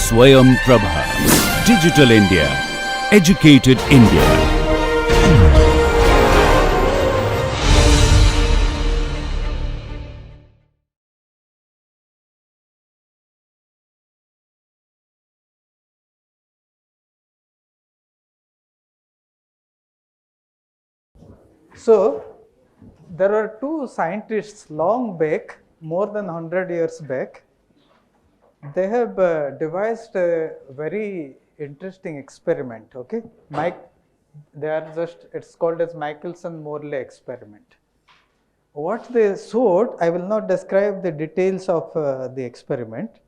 Swayam Prabha. Digital India. Educated India. So, there are two scientists long back, more than 100 years back. They have devised a very interesting experiment. Okay, it's called as Michelson-Morley experiment. What they showed, I will not describe the details of the experiment,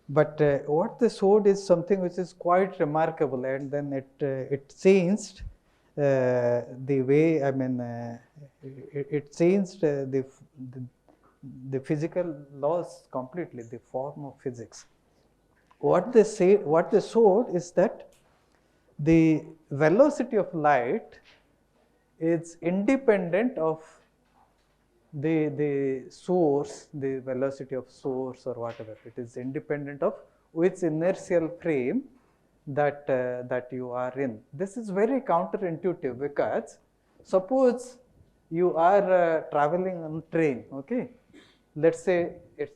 but what they showed is something which is quite remarkable, and then it changed the way, it changed the physical laws completely, the form of physics. What they showed is that the velocity of light is independent of the source, the velocity of source or whatever. It is independent of which inertial frame that you are in. This is very counterintuitive, because suppose you are traveling on train. Okay, let's say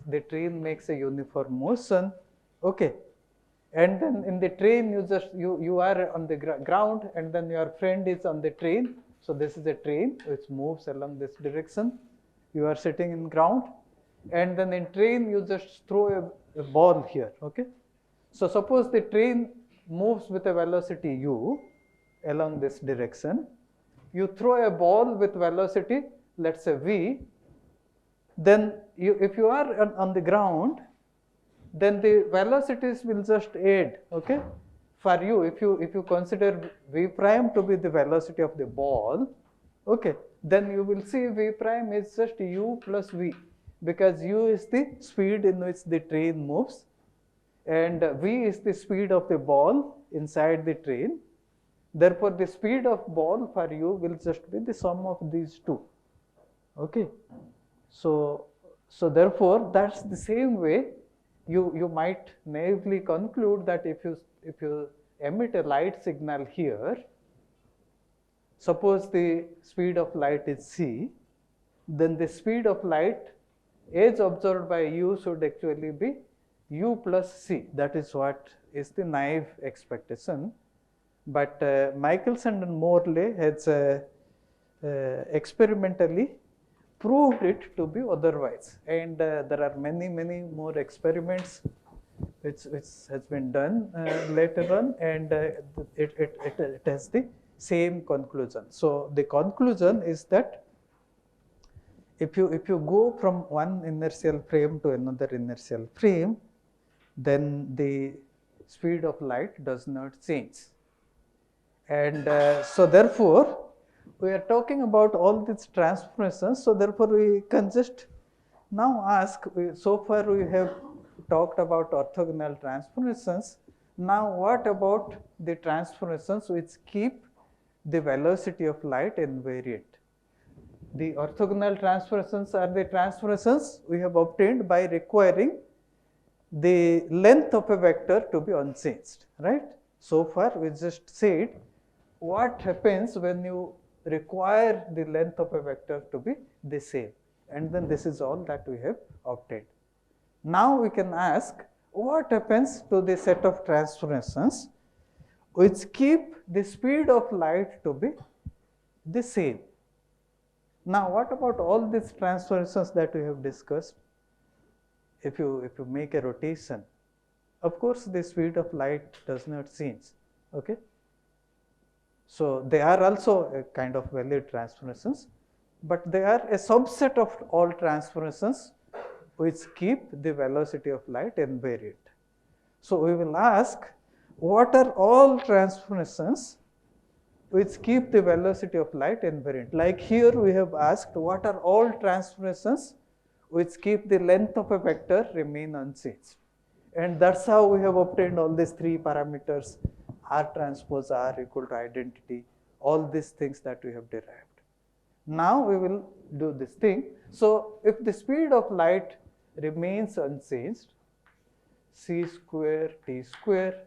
the train makes a uniform motion. Okay, and then in the train you are on the ground, and then your friend is on the train. So this is a train which moves along this direction. You are sitting in ground, and then in train you just throw a ball here. Okay, so suppose the train moves with a velocity u along this direction. You throw a ball with velocity, let's say v. Then if you are on the ground, then the velocities will just add. Okay, for you, if you consider v prime to be the velocity of the ball, okay, then you will see v prime is just u plus v, because u is the speed in which the train moves, and v is the speed of the ball inside the train. Therefore, the speed of ball for you will just be the sum of these two. Okay, so therefore that's the same way you might naively conclude that if you emit a light signal here, suppose the speed of light is c, then the speed of light as observed by you should actually be u plus c. That is what is the naive expectation. But Michelson and Morley has experimentally proved it to be otherwise, and there are many more experiments which has been done later on, and it has the same conclusion. So the conclusion is that if you go from one inertial frame to another inertial frame, then the speed of light does not change. And so therefore, we are talking about all these transformations. So therefore, we can just now ask, so far we have talked about orthogonal transformations. Now what about the transformations which keep the velocity of light invariant? The orthogonal transformations are the transformations we have obtained by requiring the length of a vector to be unchanged, right? So far we just said what happens when you require the length of a vector to be the same, and then this is all that we have obtained. Now we can ask, what happens to the set of transformations which keep the speed of light to be the same? Now what about all these transformations that we have discussed? If you make a rotation, of course the speed of light does not change. Okay, so they are also a kind of valid transformations, but they are a subset of all transformations which keep the velocity of light invariant. So we will ask, what are all transformations which keep the velocity of light invariant? Like here we have asked, what are all transformations which keep the length of a vector remain unchanged? And that's how we have obtained all these three parameters, R transpose R equal to identity, all these things that we have derived. Now we will do this thing. So if the speed of light remains unchanged, c square t square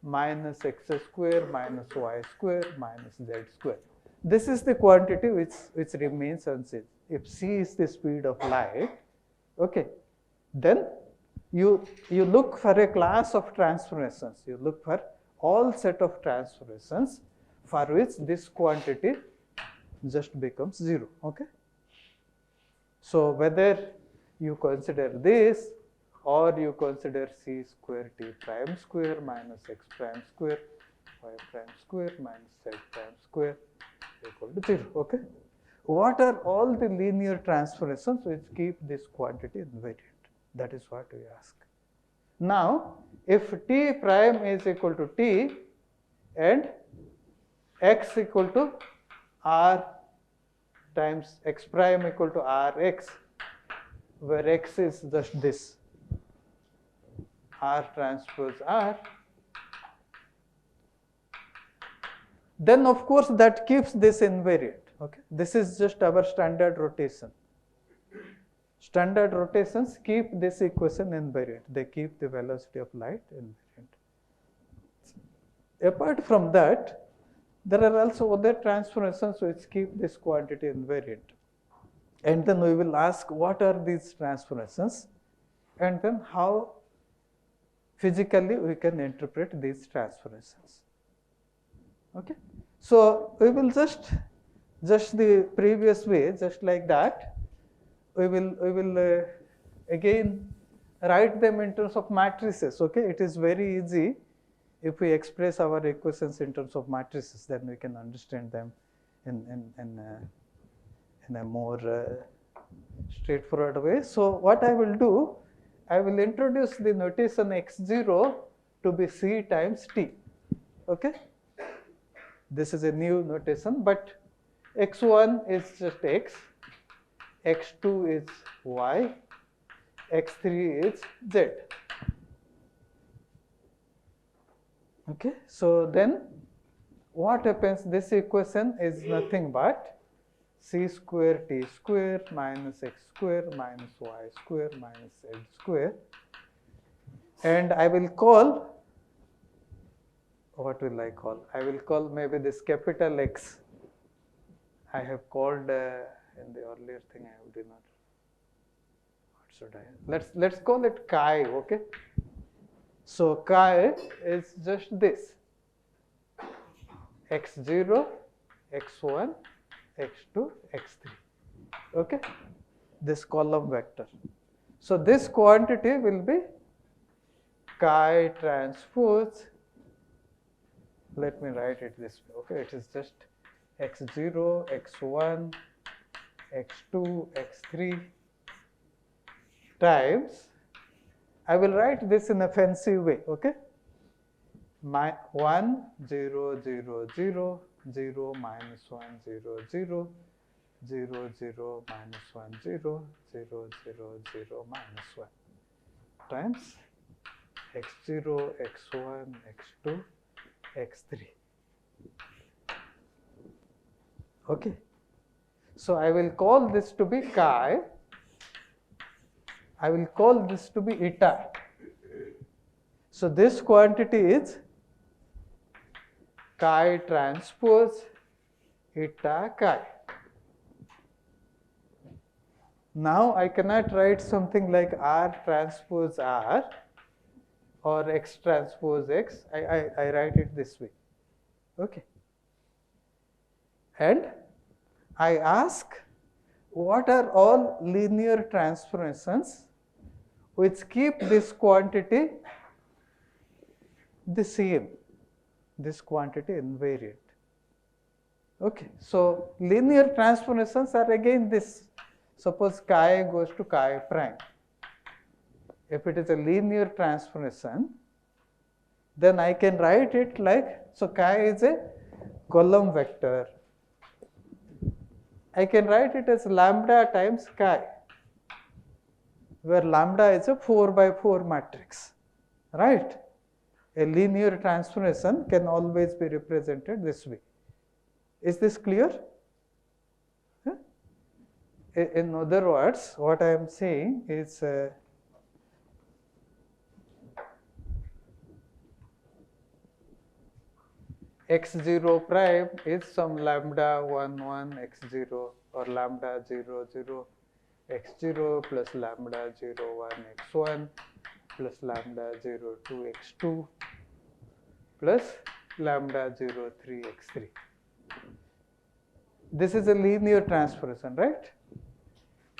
minus x square minus y square minus z square. This is the quantity which remains unchanged. If c is the speed of light, okay, then you look for a class of transformations. You look for all set of transformations for which this quantity just becomes 0. Okay. So whether you consider this or you consider c square t prime square minus x prime square y prime square minus z prime square equal to 0. Okay. What are all the linear transformations which keep this quantity invariant? That is what we ask. Now, if t prime is equal to t and x equal to r times x prime equal to rx, where x is just this r transpose r, then of course that keeps this invariant. Okay, this is just our standard rotation. Standard rotations keep this equation invariant. They keep the velocity of light invariant. Apart from that, there are also other transformations which keep this quantity invariant. And then we will ask what are these transformations and then how physically we can interpret these transformations. Okay. So we will just the previous way, just like that, we will again write them in terms of matrices. Okay, it is very easy if we express our equations in terms of matrices, then we can understand them in a more straightforward way. So what I will do, I will introduce the notation x0 to be c times t. Okay, this is a new notation, but x1 is just x, x2 is y, x3 is z. Okay, so then what happens? This equation is nothing but c square t square minus x square minus y square minus z square, and I will call, what will I call? I will call maybe this capital X. I have called in the earlier thing I did not. What should I? Let's call it chi. Okay. So chi is just this: x0, x1, x2, x3. Okay. This column vector. So this quantity will be chi transpose. Let me write it this way. Okay, it is just x0, x1, x2, x3 times. I will write this in a fancy way. Okay, 1, 0, 0, 0, 0, minus 1, 0, 0, 0, 0, minus 1, 0, 0, 0, 0, minus 1 times x0, x1, x2, x3. Okay. So I will call this to be chi. I will call this to be eta. So this quantity is chi transpose eta chi. Now I cannot write something like r transpose r or x transpose x. I write it this way. Okay. And I ask, what are all linear transformations which keep this quantity the same, this quantity invariant? Okay. So linear transformations are again this. Suppose chi goes to chi prime. If it is a linear transformation, then I can write it like, so chi is a column vector. I can write it as lambda times chi, where lambda is a 4 by 4 matrix, right? A linear transformation can always be represented this way. Is this clear? In other words, what I am saying is, x0 prime is some lambda 1 1 x0 or lambda 0 0 x0 plus lambda 0 1 x1 plus lambda 0 2 x2 plus lambda 0 3 x3. This is a linear transformation, right?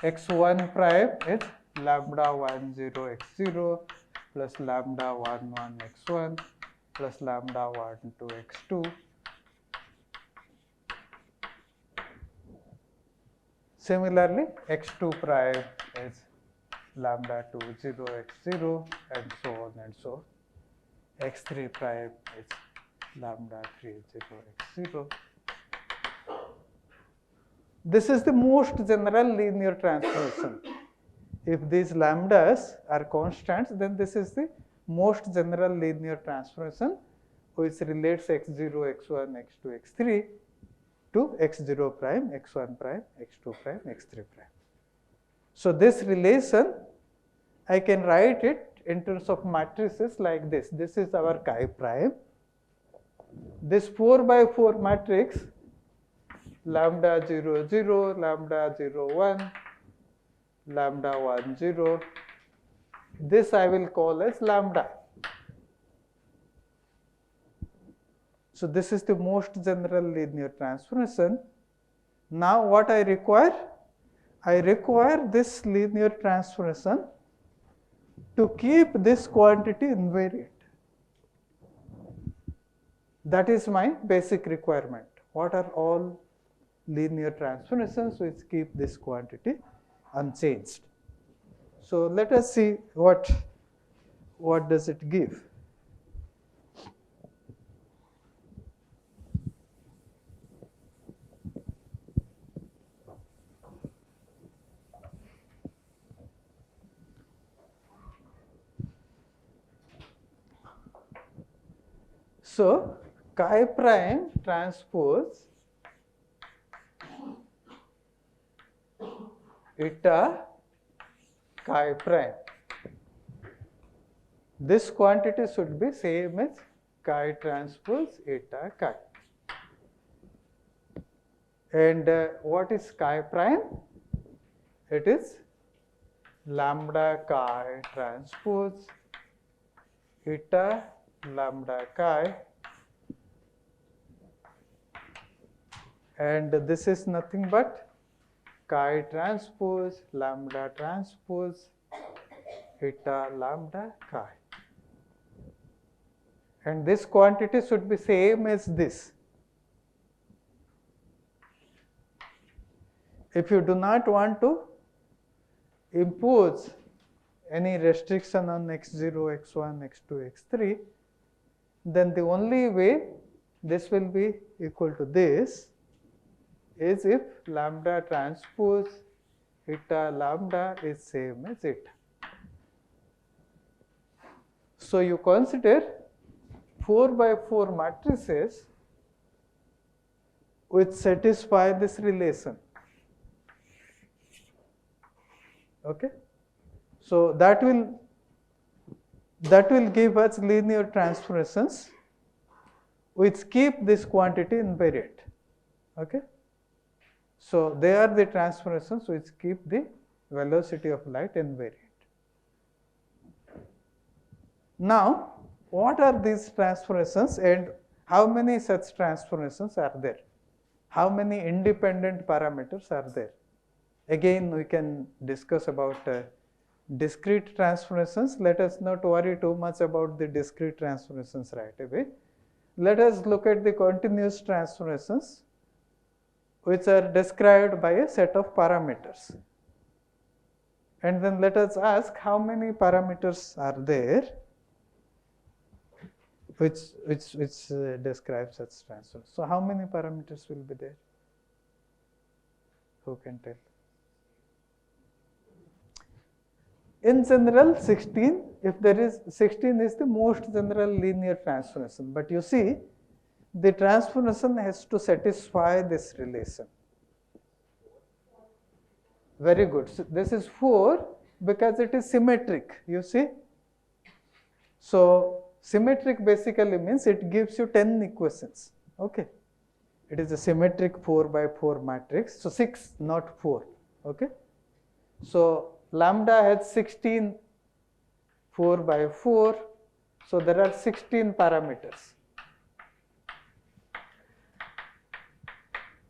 x1 prime is lambda 1 0 x0 plus lambda 1 1 x1 plus lambda 1 2 x2. Similarly, x2 prime is lambda 2 0 x0 and so on and so. x3 prime is lambda 3 0 x0. This is the most general linear transformation. If these lambdas are constants, then this is the most general linear transformation which relates x0, x1, x2, x3 to x0 prime, x1 prime, x2 prime, x3 prime. So this relation, I can write it in terms of matrices like this. This is our chi prime. This 4 by 4 matrix, lambda 0 0, lambda 0 1, lambda 1 0, this I will call as lambda. So this is the most general linear transformation. Now what I require? I require this linear transformation to keep this quantity invariant. That is my basic requirement. What are all linear transformations which keep this quantity unchanged? So let us see what does it give. So chi prime transpose eta chi prime. This quantity should be same as chi transpose eta chi. And what is chi prime? It is lambda chi transpose eta lambda chi, and this is nothing but chi transpose lambda transpose eta lambda chi, and this quantity should be same as this. If you do not want to impose any restriction on x0, x1, x2, x3, then the only way this will be equal to this is if lambda transpose eta lambda is same as eta. So you consider 4 by 4 matrices which satisfy this relation. Okay? So that will give us linear transformations which keep this quantity invariant. Okay? So they are the transformations which keep the velocity of light invariant. Now, what are these transformations and how many such transformations are there? How many independent parameters are there? Again, we can discuss about discrete transformations. Let us not worry too much about the discrete transformations right away. Let us look at the continuous transformations which are described by a set of parameters. And then let us ask how many parameters are there which describe such transformations. So how many parameters will be there? Who can tell? In general, 16. If there is 16 is the most general linear transformation. But you see, the transformation has to satisfy this relation. Very good. So this is 4 because it is symmetric. You see. So symmetric basically means it gives you 10 equations. Okay, it is a symmetric 4 by 4 matrix. So 6, not 4. Okay, so lambda has 16 4 by 4. So there are 16 parameters.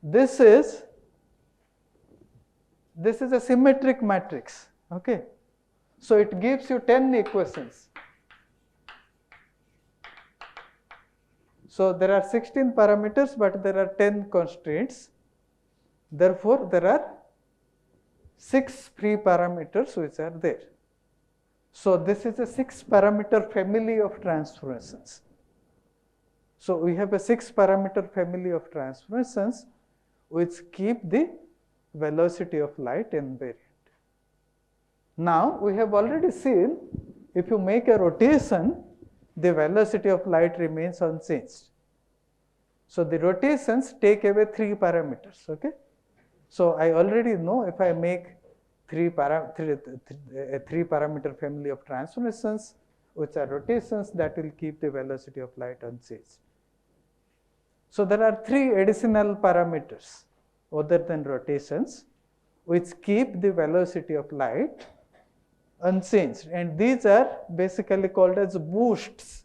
This is a symmetric matrix. Okay, so it gives you 10 equations. So there are 16 parameters, but there are 10 constraints. Therefore, there are 6 free parameters which are there. So this is a 6 parameter family of transformations. So we have a 6 parameter family of transformations which keep the velocity of light invariant. Now we have already seen if you make a rotation, the velocity of light remains unchanged. So the rotations take away 3 parameters. Okay, so I already know if I make a 3 parameter family of transformations which are rotations, that will keep the velocity of light unchanged. So there are 3 additional parameters other than rotations which keep the velocity of light unchanged, and these are basically called as boosts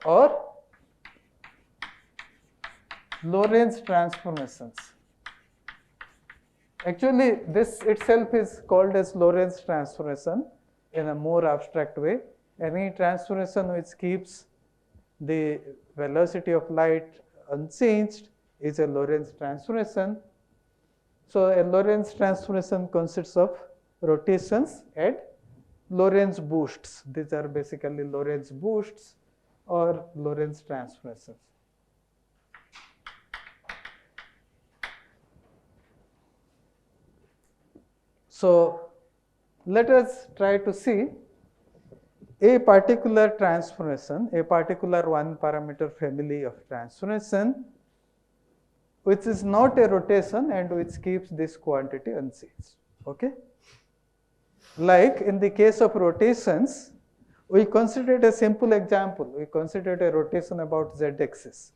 or Lorentz transformations. Actually, this itself is called as Lorentz transformation in a more abstract way. Any transformation which keeps the velocity of light unchanged is a Lorentz transformation. So a Lorentz transformation consists of rotations and Lorentz boosts. These are basically Lorentz boosts or Lorentz transformations. So let us try to see a particular transformation, a particular one parameter family of transformation which is not a rotation and which keeps this quantity unchanged. Okay? Like in the case of rotations, we considered a simple example. We considered a rotation about z-axis.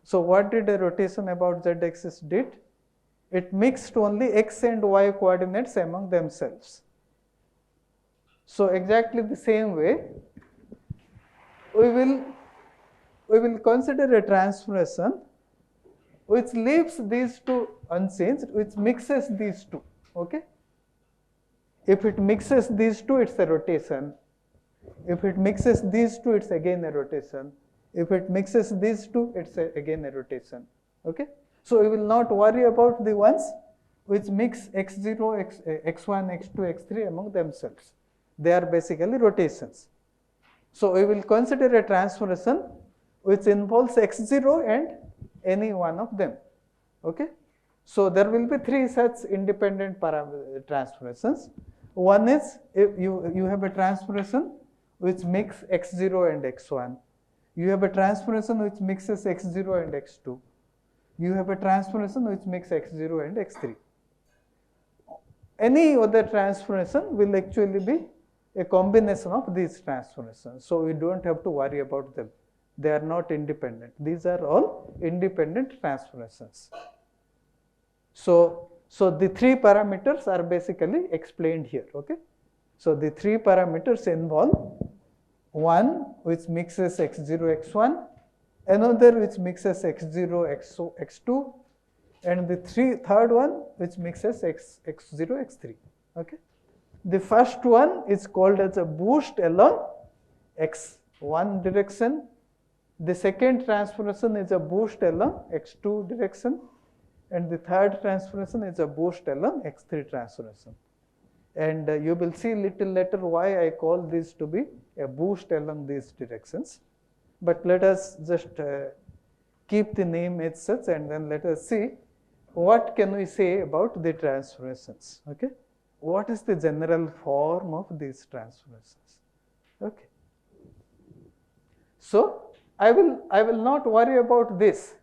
So what did a rotation about z-axis did? It mixed only x and y coordinates among themselves. So exactly the same way, we will consider a transformation which leaves these two unchanged, which mixes these two. Okay? If it mixes these two, it's a rotation. If it mixes these two, it's again a rotation. If it mixes these two, it's again a rotation. Okay? So we will not worry about the ones which mix x0, x1, x2, x3 among themselves. They are basically rotations. So we will consider a transformation which involves x0 and any one of them. Okay? So there will be 3 such independent transformations. One is if you have a transformation which mix x0 and x1. You have a transformation which mixes x0 and x2. You have a transformation which makes x0 and x3. Any other transformation will actually be a combination of these transformations. So we don't have to worry about them. They are not independent. These are all independent transformations. So the 3 parameters are basically explained here. Okay? So the 3 parameters involve one which mixes x0, x1, another which mixes x0, x2, and the third one which mixes x0, x3. Okay? The first one is called as a boost along x1 direction. The second transformation is a boost along x2 direction, and the third transformation is a boost along x3 transformation. And you will see little later why I call this to be a boost along these directions. But let us just keep the name as such, and then let us see what can we say about the transformations. Okay? What is the general form of these transformations? Okay. So I will not worry about this.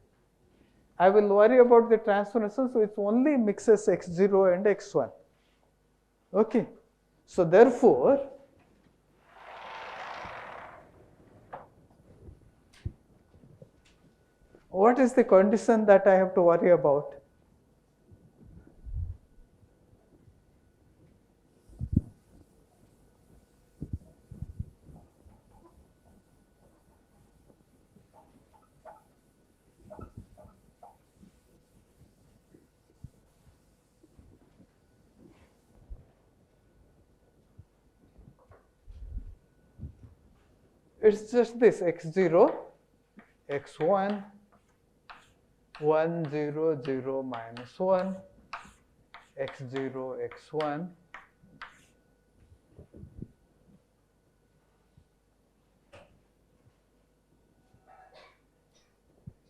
I will worry about the transformations which only mixes x0 and x1. Okay. So therefore, what is the condition that I have to worry about? It's just this x0, x1, 1, 0, 0, minus 1, x0, x1.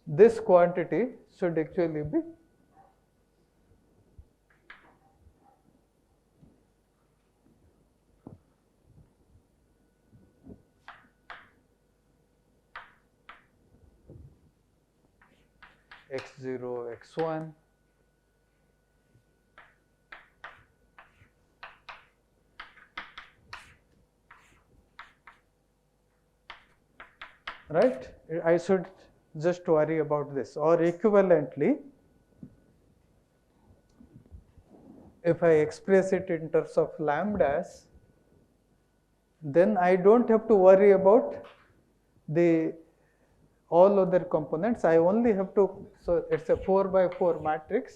This quantity should actually be x0, x1, right? I should just worry about this. Or equivalently, if I express it in terms of lambdas, then I don't have to worry about the all other components. I only have to, so it's a 4 by 4 matrix,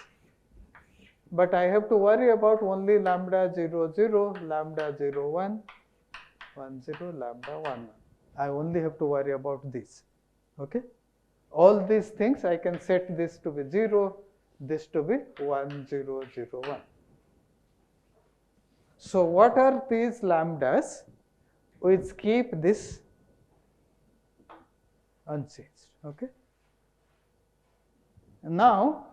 but I have to worry about only lambda 0, 0, lambda 0, 1, 1, 0, lambda 1, 1. I only have to worry about this. Okay? All these things I can set this to be 0, this to be 1, 0, 0, 1. So what are these lambdas which keep this unchanged? Okay. Now,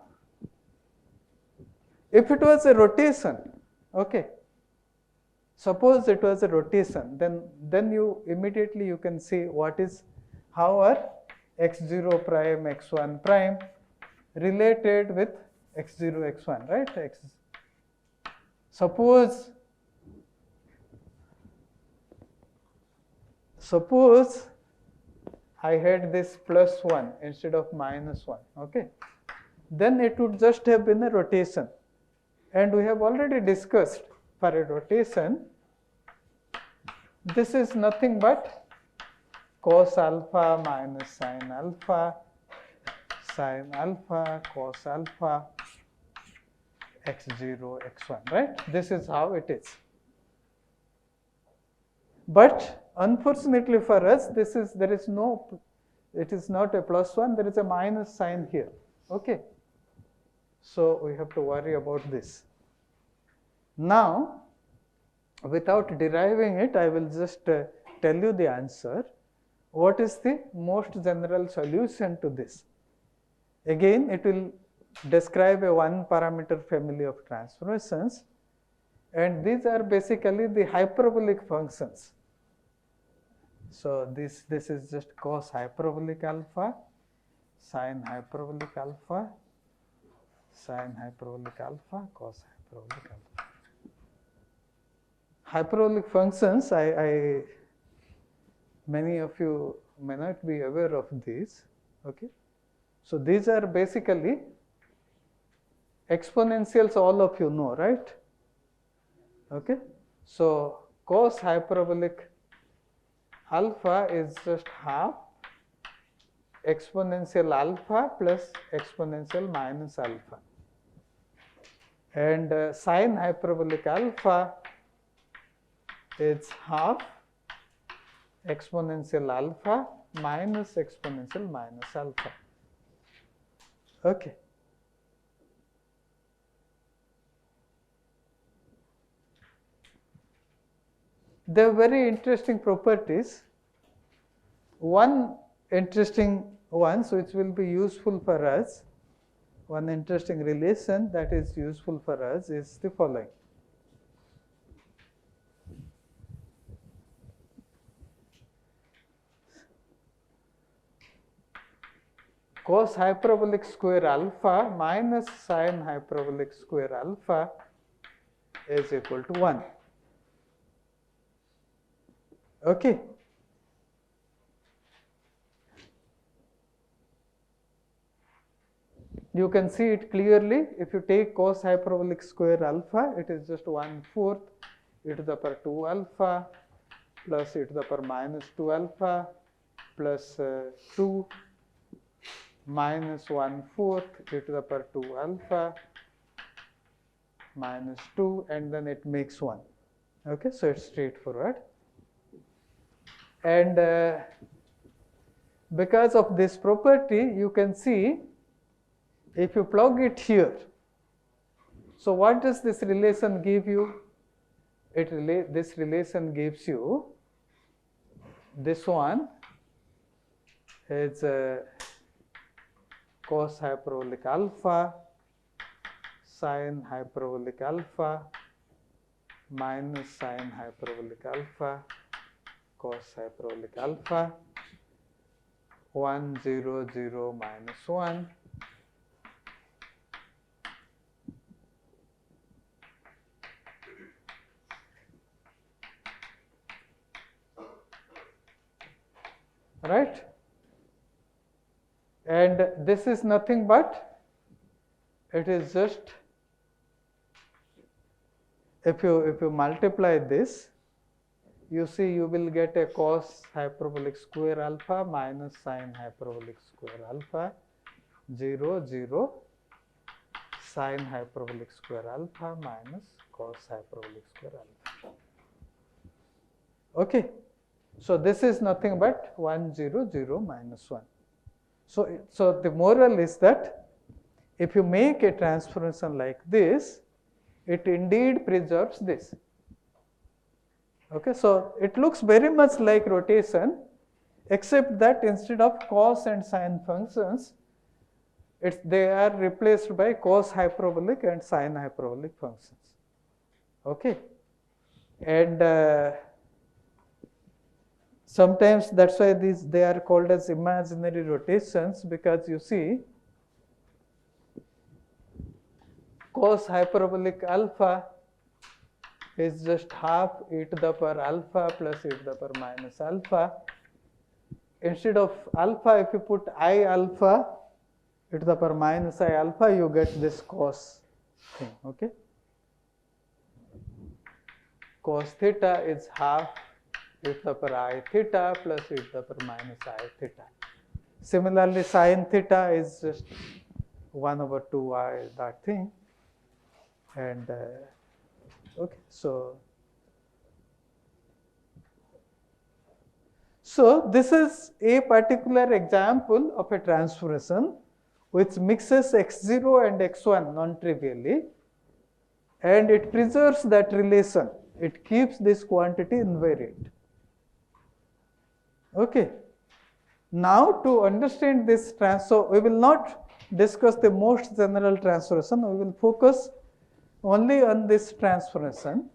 if it was a rotation, okay, suppose it was a rotation, then you immediately you can see what is, how are x0 prime, x1 prime related with x0, x1, right? Suppose I had this plus 1 instead of minus 1, okay? Then it would just have been a rotation. And we have already discussed for a rotation, this is nothing but cos alpha minus sin alpha, cos alpha, x0, x1, right? This is how it is. But unfortunately for us, it is not a plus 1, there is a minus sign here, okay? So we have to worry about this. Now, without deriving it, I will just tell you the answer. What is the most general solution to this? Again, it will describe a one parameter family of transformations, and these are basically the hyperbolic functions. So this is just cos hyperbolic alpha, sin hyperbolic alpha, sin hyperbolic alpha, cos hyperbolic alpha. Hyperbolic functions, many of you may not be aware of these, okay? So these are basically exponentials, all of you know, right? Okay? So cos hyperbolic alpha is just half exponential alpha plus exponential minus alpha. And sin hyperbolic alpha is half exponential alpha minus exponential minus alpha. Okay. They have very interesting properties. One interesting one, which will be useful for us, one interesting relation that is useful for us is the following. Cos hyperbolic square alpha minus sin hyperbolic square alpha is equal to 1. Okay. you can see it clearly. If you take cos hyperbolic square alpha, it is just 1/4 e to the power 2 alpha plus e to the power minus 2 alpha plus 2 minus 1/4 e to the power 2 alpha minus 2, and then it makes 1. Okay, so it's straightforward. And because of this property, you can see if you plug it here. So what does this relation give you? This relation gives you this one is cos hyperbolic alpha sin hyperbolic alpha minus sin hyperbolic alpha cos hyperbolic alpha 1 0 0 minus 1 right, and this is nothing but it is just if you multiply this, you see you will get a cos hyperbolic square alpha minus sin hyperbolic square alpha 0 0 sin hyperbolic square alpha minus cos hyperbolic square alpha. Okay, so this is nothing but 1 0 0 minus 1. So the moral is that if you make a transformation like this, it indeed preserves this. Okay, so it looks very much like rotation, except that instead of cos and sin functions, they are replaced by cos hyperbolic and sin hyperbolic functions. Okay, and sometimes that's why they are called as imaginary rotations, because you see cos hyperbolic alpha is just half e to the power alpha plus e to the power minus alpha. Instead of alpha, if you put I alpha e to the power minus I alpha, you get this cos thing. Okay, cos theta is half e to the power I theta plus e to the power minus I theta. Similarly, sin theta is just 1 over 2I that thing. And okay, so this is a particular example of a transformation which mixes x0 and x1 non-trivially, and it preserves that relation. It keeps this quantity invariant. Okay. Now to understand this so we will not discuss the most general transformation. We will focus only on this transformation,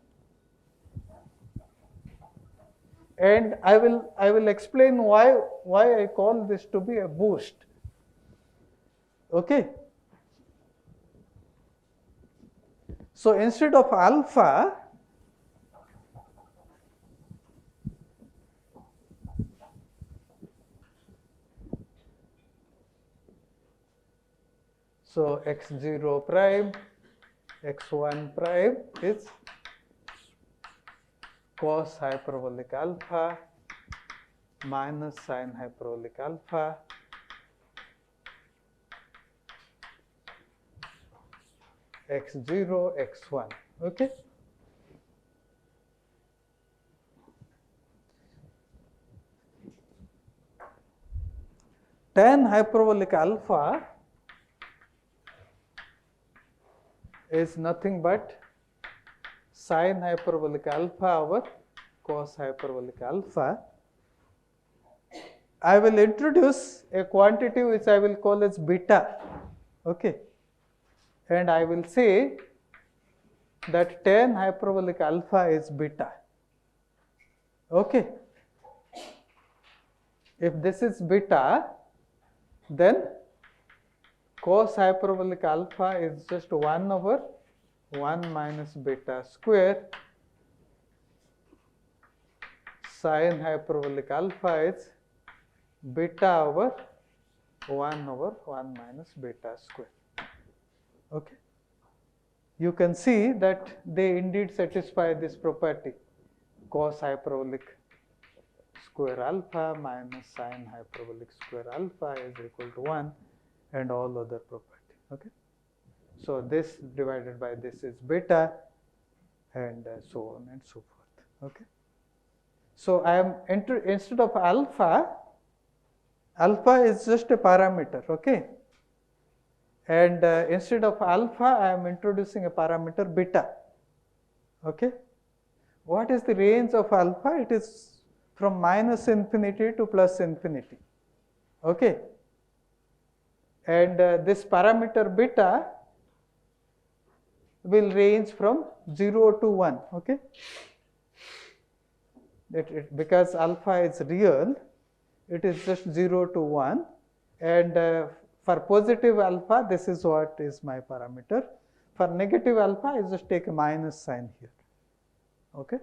and I will explain why I call this to be a boost. Okay, so instead of alpha, so x0 prime x1 prime is cos hyperbolic alpha minus sin hyperbolic alpha x0 x1. Okay, tan hyperbolic alpha is nothing but sin hyperbolic alpha over cos hyperbolic alpha. I will introduce a quantity which I will call as beta. Okay, and I will say that tan hyperbolic alpha is beta. Okay, if this is beta, then cos hyperbolic alpha is just 1 over 1 minus beta square. Sin hyperbolic alpha is beta over 1 minus beta square. Okay. You can see that they indeed satisfy this property, cos hyperbolic square alpha minus sin hyperbolic square alpha is equal to 1, and all other property. Okay. So this divided by this is beta, and so on and so forth. Okay. So I am instead of alpha is just a parameter. Okay. And instead of alpha, I am introducing a parameter beta. Okay. What is the range of alpha? It is from minus infinity to plus infinity. Okay. And this parameter beta will range from 0 to 1. Okay. Because alpha is real, it is just 0 to 1, and for positive alpha, this is what is my parameter. For negative alpha, I just take a minus sign here. Okay.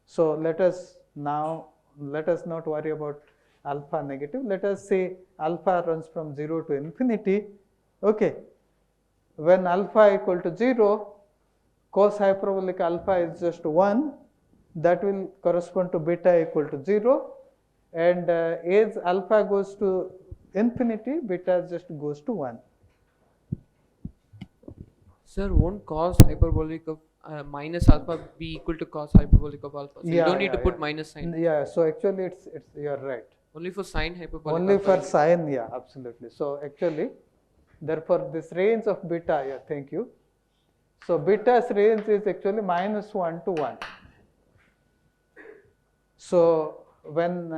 So let us not worry about alpha negative. Let us say alpha runs from 0 to infinity. Okay. When alpha equal to 0, cos hyperbolic alpha is just 1. That will correspond to beta equal to 0. And as alpha goes to infinity, beta just goes to 1. Sir, won't cos hyperbolic of minus alpha be equal to cos hyperbolic of alpha? So you don't need to put minus sign. Yeah, so actually it's you're right. Only for sine hyperbolic Only alpha. for sine, yeah, absolutely. So actually, therefore this range of beta, yeah, thank you. So beta's range is actually minus 1 to 1. So when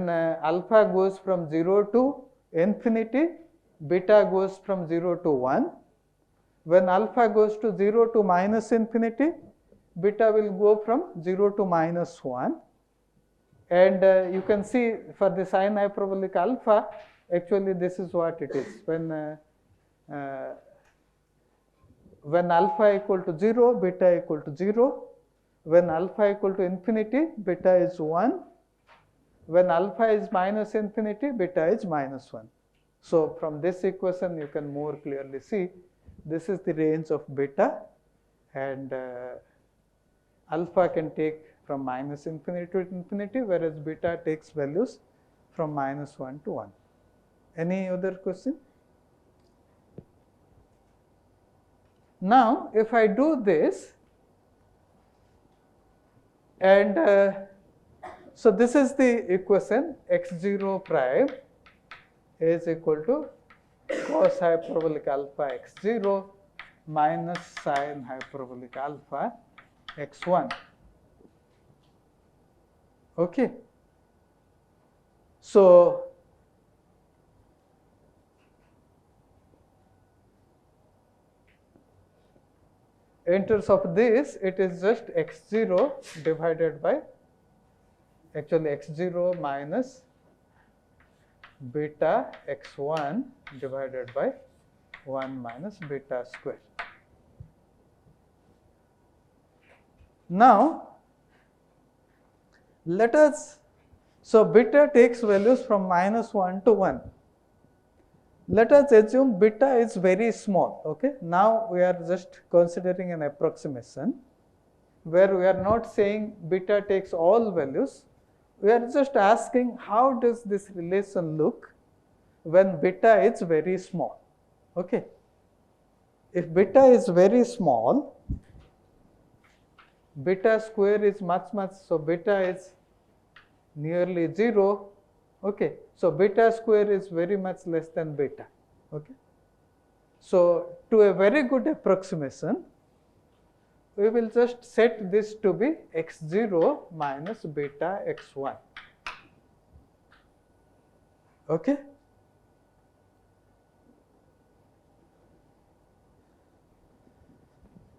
alpha goes from 0 to infinity, beta goes from 0 to 1. When alpha goes to 0 to minus infinity, beta will go from 0 to minus 1. And you can see for the sine hyperbolic alpha, actually this is what it is. When alpha equal to 0, beta equal to 0. When alpha equal to infinity, beta is 1. When alpha is minus infinity, beta is minus 1. So from this equation, you can more clearly see this is the range of beta, and alpha can take from minus infinity to infinity, whereas beta takes values from minus 1 to 1. Any other question? Now, if I do this, and so this is the equation, x0 prime is equal to cos hyperbolic alpha x0 minus sin hyperbolic alpha x1. Okay. So in terms of this, it is just x0 divided by actually x0 minus beta x1 divided by 1 minus beta square. Now, so beta takes values from minus 1 to 1. Let us assume beta is very small. Okay. Now we are just considering an approximation where we are not saying beta takes all values. We are just asking how does this relation look when beta is very small. Okay. If beta is very small, beta square is much, so beta is nearly 0. Okay. So beta square is very much less than beta. Okay. So to a very good approximation, we will just set this to be x0 minus beta x1. Okay.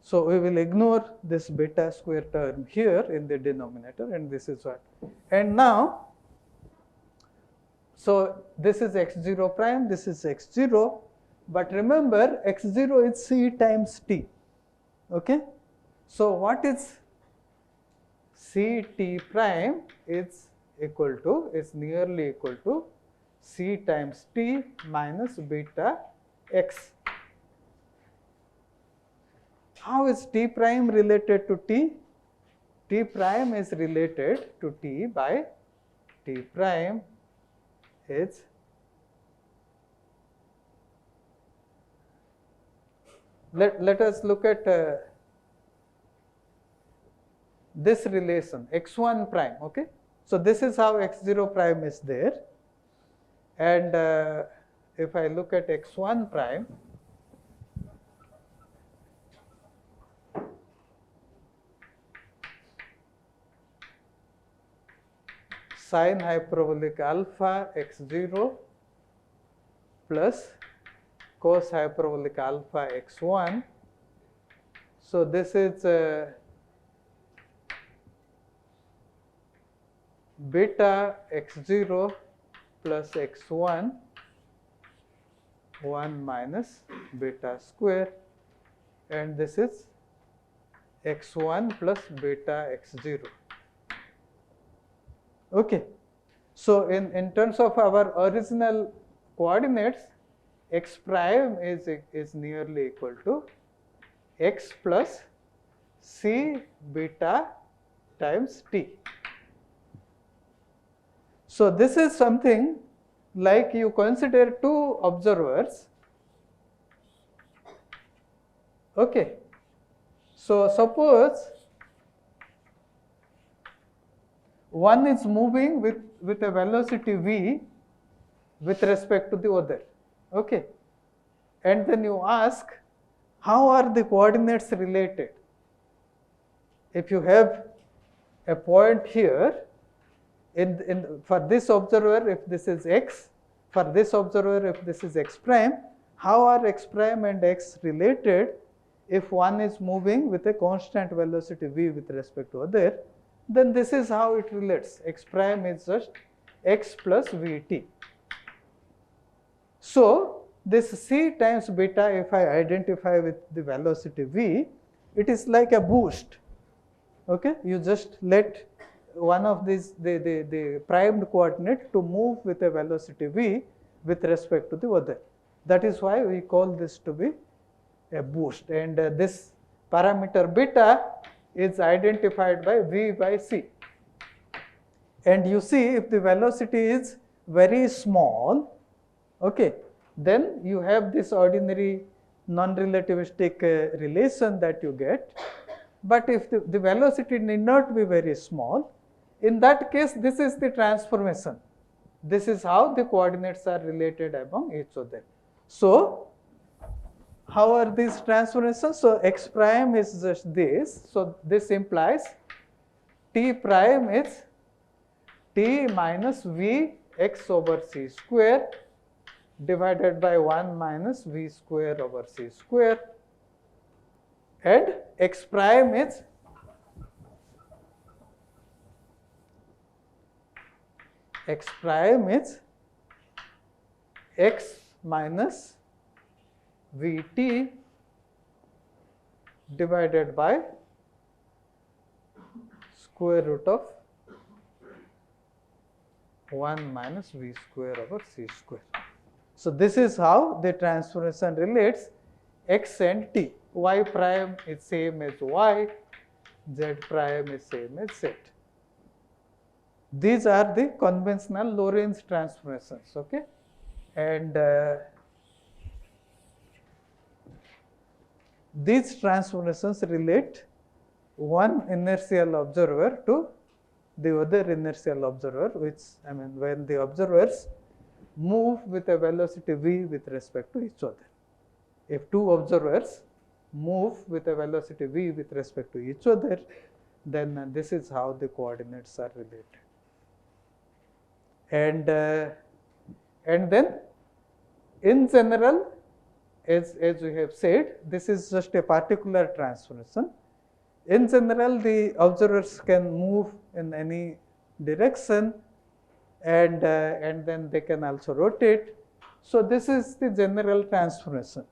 So we will ignore this beta square term here in the denominator, and this is what. And now, so this is x0 prime, this is x0, but remember x0 is c times t. Okay. So what is ct prime is nearly equal to c times t minus beta x. How is t prime related to t? T prime is related to t by t prime is let us look at this relation x1 prime. Okay, so this is how x0 prime is there, and if I look at x1 prime, sin hyperbolic alpha x0 plus cos hyperbolic alpha x1. So this is beta x0 plus x1 1 minus beta square, and this is x1 plus beta x0. Okay. So in terms of our original coordinates, x prime is nearly equal to x plus c beta times t. So this is something like you consider two observers. Okay. So suppose one is moving with a velocity v with respect to the other. Okay. And then you ask, how are the coordinates related? If you have a point here, for this observer, if this is x, for this observer, if this is x prime, how are x prime and x related if one is moving with a constant velocity v with respect to other? Then this is how it relates. X prime is just x plus vt. So this c times beta, if I identify with the velocity v, it is like a boost. Okay, you just let one of these the primed coordinate to move with a velocity v with respect to the other. That is why we call this to be a boost, and this parameter beta is identified by v by c. And you see, if the velocity is very small, okay, then you have this ordinary non-relativistic relation that you get. But if the velocity need not be very small, in that case, this is the transformation. This is how the coordinates are related among each other. So how are these transformations? So x prime is just this. So this implies t prime is t minus v x over c square divided by 1 minus v square over c square, and x prime is x minus vt divided by square root of 1 minus v square over c square. So this is how the transformation relates x and t. Y prime is same as y, z prime is same as z. These are the conventional Lorentz transformations. Okay, and these transformations relate one inertial observer to the other inertial observer, which when the observers move with a velocity v with respect to each other. If two observers move with a velocity v with respect to each other, then this is how the coordinates are related. And then in general, as we have said, this is just a particular transformation. In general, the observers can move in any direction, and then they can also rotate. So this is the general transformation,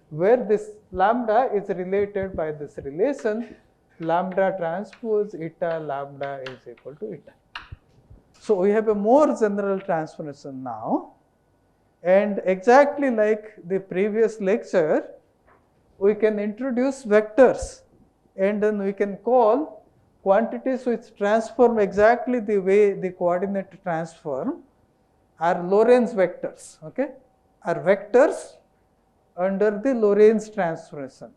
where this lambda is related by this relation lambda transpose eta lambda is equal to eta. So we have a more general transformation now, and exactly like the previous lecture, we can introduce vectors, and then we can call quantities which transform exactly the way the coordinate transform are Lorentz vectors, okay, are vectors under the Lorentz transformation.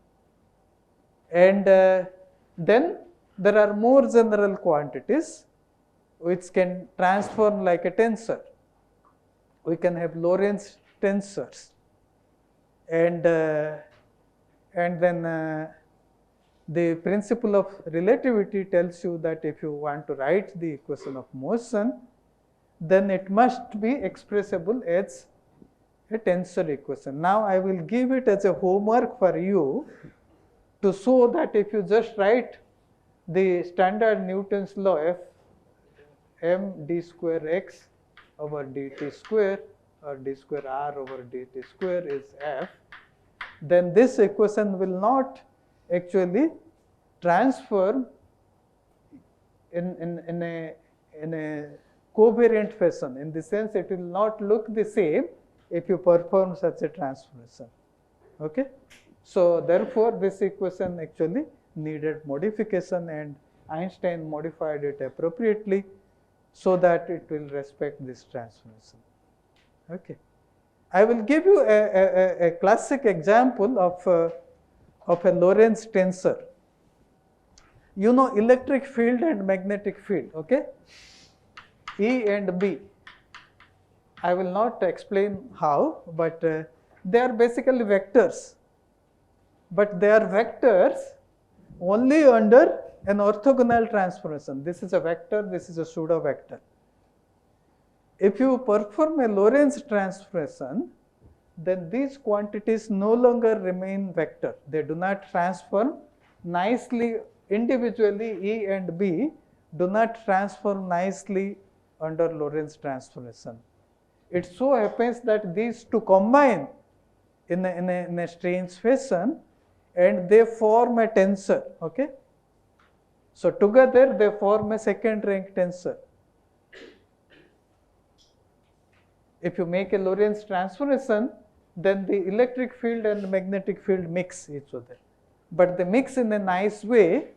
And then there are more general quantities which can transform like a tensor. We can have Lorentz tensors, and then the principle of relativity tells you that if you want to write the equation of motion, then it must be expressible as a tensor equation. Now I will give it as a homework for you to show that if you just write the standard Newton's law f m d square x over dt square or d square r over dt square is f, then this equation will not actually transform in a covariant fashion, in the sense it will not look the same if you perform such a transformation. Okay? So therefore this equation actually needed modification, and Einstein modified it appropriately so that it will respect this transformation. Okay. I will give you a classic example of a Lorentz tensor. You know electric field and magnetic field, okay? E and B. I will not explain how, but they are basically vectors. But they are vectors only under an orthogonal transformation. This is a vector, this is a pseudo vector. If you perform a Lorentz transformation, then these quantities no longer remain vector. They do not transform nicely individually. E and B do not transform nicely under Lorentz transformation. It so happens that these two combine in a strange fashion, and they form a tensor. Okay? So together they form a second rank tensor. If you make a Lorentz transformation, then the electric field and magnetic field mix each other. But they mix in a nice way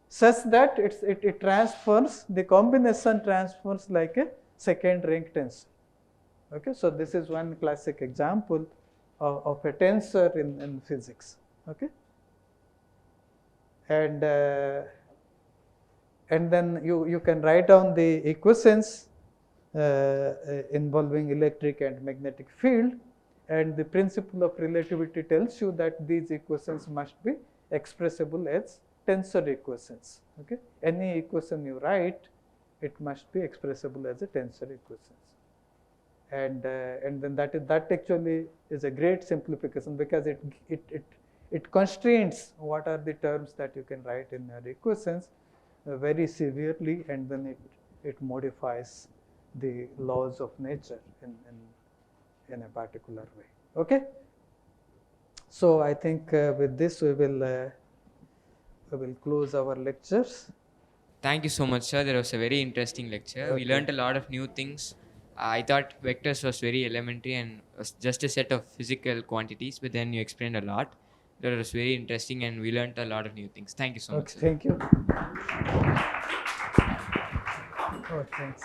such that it transfers, the combination transfers like a second rank tensor. Okay, so this is one classic example of a tensor in physics. Okay, and then you can write down the equations involving electric and magnetic field, and the principle of relativity tells you that these equations must be expressible as tensor equations. Okay, any equation you write, it must be expressible as a tensor equations, and then that actually is a great simplification, because it constrains what are the terms that you can write in your equations very severely, and then it modifies the laws of nature in a particular way. Okay, so I think with this we will close our lectures. Thank you so much, sir. That was a very interesting lecture. Okay. We learned a lot of new things. I thought vectors was very elementary and was just a set of physical quantities, but then you explained a lot. That was very interesting, and we learned a lot of new things. Thank you so much, Okay, sir. thank you. Oh, thanks.